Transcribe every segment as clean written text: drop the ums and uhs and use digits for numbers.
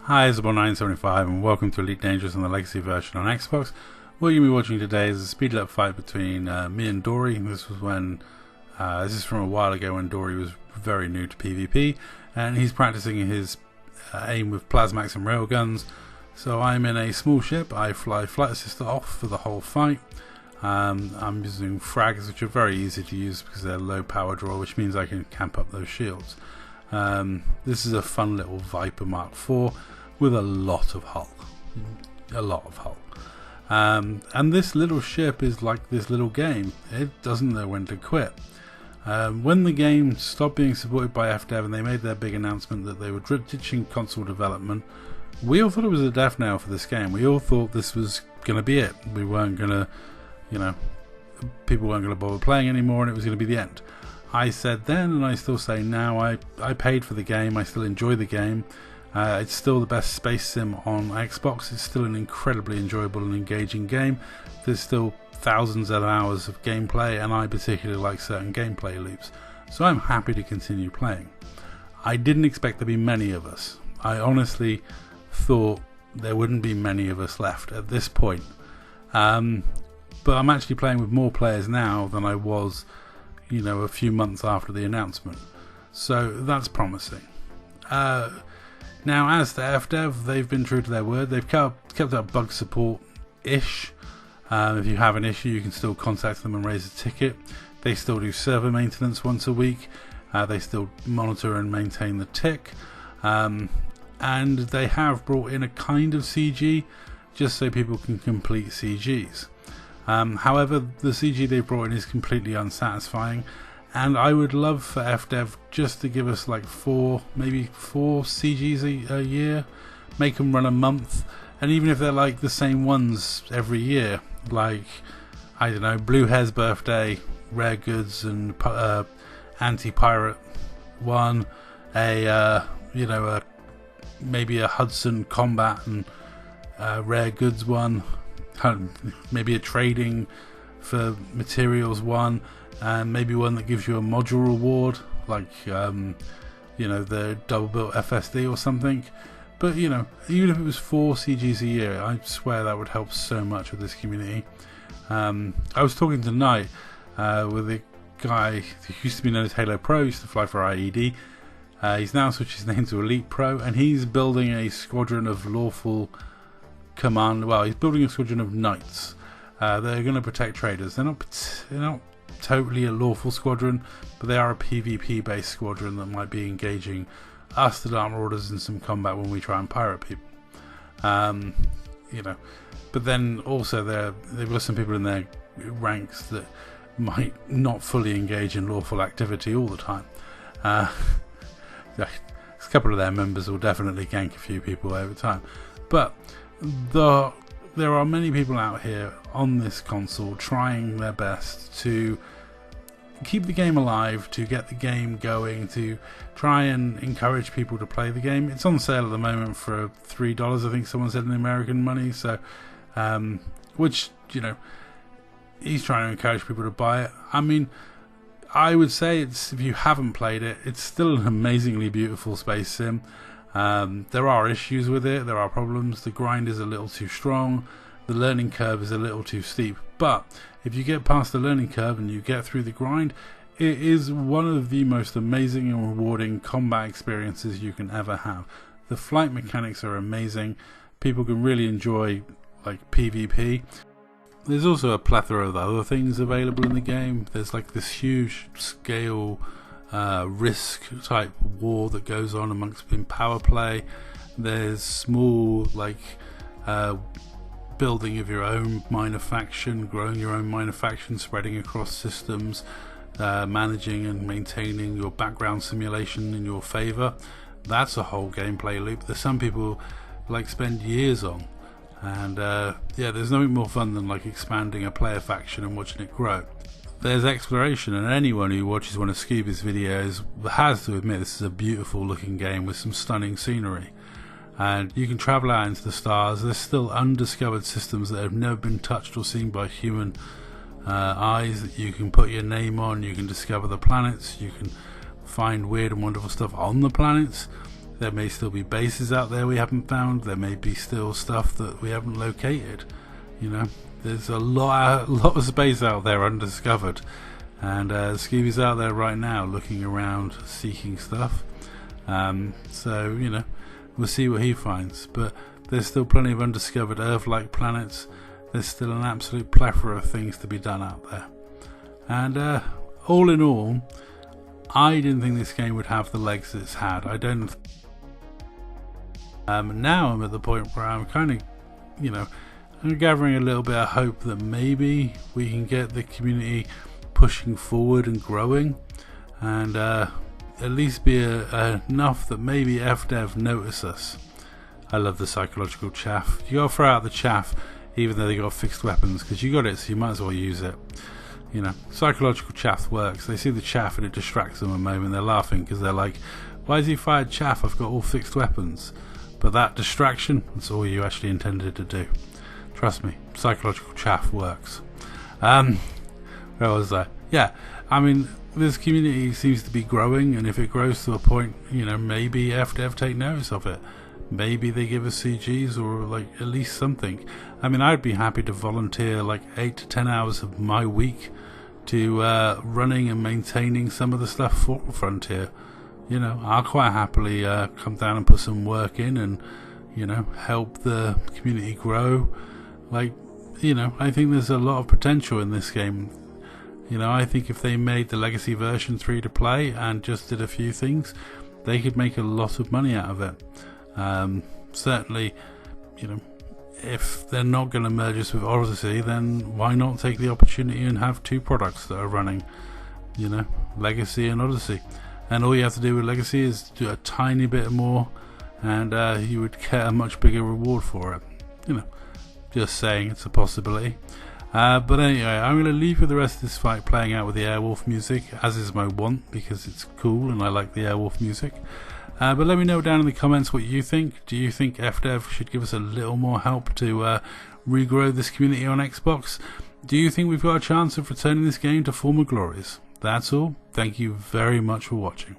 Hi, it's Isabel975 and welcome to Elite Dangerous on the Legacy version on Xbox. What you're going to be watching today is a speeded up fight between me and Dory. This was when, this is from a while ago when Dory was very new to PvP and he's practicing his aim with plasmax and railguns. So I'm in a small ship, I fly flight assist off for the whole fight. I'm using frags, which are very easy to use because they're low power draw, which means I can camp up those shields. This is a fun little Viper Mark IV with a lot of hull. And this little ship is like this little game. It doesn't know when to quit. When the game stopped being supported by Fdev and they made their big announcement that they were ditching console development, we all thought it was a death knell for this game. We all thought this was going to be it. We weren't going to, people weren't going to bother playing anymore and it was going to be the end. I said then, and I still say now, I paid for the game, I still enjoy the game. It's still the best space sim on Xbox. It's still an incredibly enjoyable and engaging game. There's still thousands of hours of gameplay, and I particularly like certain gameplay loops. So I'm happy to continue playing. I didn't expect there to be many of us. I honestly thought there wouldn't be many of us left at this point. But I'm actually playing with more players now than I was a few months after the announcement, so that's promising. Now as to Fdev, they've been true to their word. They've kept up bug support-ish. If you have an issue you can still contact them and raise a ticket. They still do server maintenance once a week. They still monitor and maintain the tick, and they have brought in a kind of CG just so people can complete CGs. However, the CG they brought in is completely unsatisfying, and I would love for Fdev just to give us like maybe four CGs a year, make them run a month, and even if they're like the same ones every year, like, I don't know, Blue Hair's birthday, rare goods, and anti-pirate one, maybe a Hudson combat and rare goods one, maybe a trading for materials one, and maybe one that gives you a module reward like the double built FSD or something. But even if it was 4 CGs a year, I swear that would help so much with this community. I was talking tonight with a guy who used to be known as Halo Pro, used to fly for IED. He's now switched his name to Elite Pro, and he's building a squadron of lawful command. Well, he's building a squadron of knights. They're going to protect traders. They're not totally a lawful squadron, but they are a PvP based squadron that might be engaging us, the Armor Orders, in some combat when we try and pirate people. But then also they've got some people in their ranks that might not fully engage in lawful activity all the time. A couple of their members will definitely gank a few people over time, but there are many people out here on this console trying their best to keep the game alive, to get the game going, to try and encourage people to play the game. It's on sale at the moment for $3, I think someone said, in American money. So, which, he's trying to encourage people to buy it. I mean, I would say if you haven't played it, it's still an amazingly beautiful space sim. There are issues with it, there are problems. The grind is a little too strong, the learning curve is a little too steep, but if you get past the learning curve and you get through the grind, it is one of the most amazing and rewarding combat experiences you can ever have. The flight mechanics are amazing, people can really enjoy like PvP. There's also a plethora of other things available in the game. There's like this huge scale risk type war that goes on amongst in power play. There's small building of your own minor faction, growing your own minor faction, spreading across systems, managing and maintaining your background simulation in your favor. That's a whole gameplay loop that some people spend years on, and there's nothing more fun than expanding a player faction and watching it grow. There's exploration, and anyone who watches one of Scuba's videos has to admit this is a beautiful looking game with some stunning scenery. And you can travel out into the stars. There's still undiscovered systems that have never been touched or seen by human eyes that you can put your name on. You can discover the planets, you can find weird and wonderful stuff on the planets. There may still be bases out there we haven't found. There may be still stuff that we haven't located. You know, there's a lot of space out there undiscovered, and Scooby's out there right now looking around, seeking stuff. So you know, we'll see what he finds. But there's still plenty of undiscovered Earth-like planets. There's still an absolute plethora of things to be done out there. And all in all, I didn't think this game would have the legs it's had. I don't. Now I'm at the point where I'm kind of, you know, I'm gathering a little bit of hope that maybe we can get the community pushing forward and growing, and at least be enough that maybe Fdev notice us. I love the psychological chaff. You gotta throw out the chaff, even though they got fixed weapons, because you got it, so you might as well use it. You know, psychological chaff works. They see the chaff and it distracts them a moment. They're laughing because they're like, "Why has he fired chaff? I've got all fixed weapons." But that distraction, that's all you actually intended to do. Trust me, psychological chaff works. Where was I? Yeah, I mean, this community seems to be growing, and if it grows to a point, you know, maybe Fdev take notice of it. Maybe they give us CGs or like at least something. I mean, I'd be happy to volunteer like 8 to 10 hours of my week to running and maintaining some of the stuff for Frontier. You know, I'll quite happily come down and put some work in and, you know, help the community grow. Like, you know, I think there's a lot of potential in this game. You know, I think if they made the legacy version free to play and just did a few things, they could make a lot of money out of it. Certainly, you know, if they're not going to merge us with Odyssey, then why not take the opportunity and have two products that are running, you know, Legacy and Odyssey. And all you have to do with Legacy is do a tiny bit more, and you would get a much bigger reward for it. You know, just saying, it's a possibility. But anyway, I'm going to leave you the rest of this fight playing out with the Airwolf music, as is my want, because it's cool and I like the Airwolf music. But let me know down in the comments what you think. Do you think Fdev should give us a little more help to regrow this community on Xbox? Do you think we've got a chance of returning this game to former glories? That's all. Thank you very much for watching.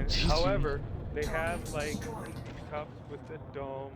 And however, they have like cups with the dome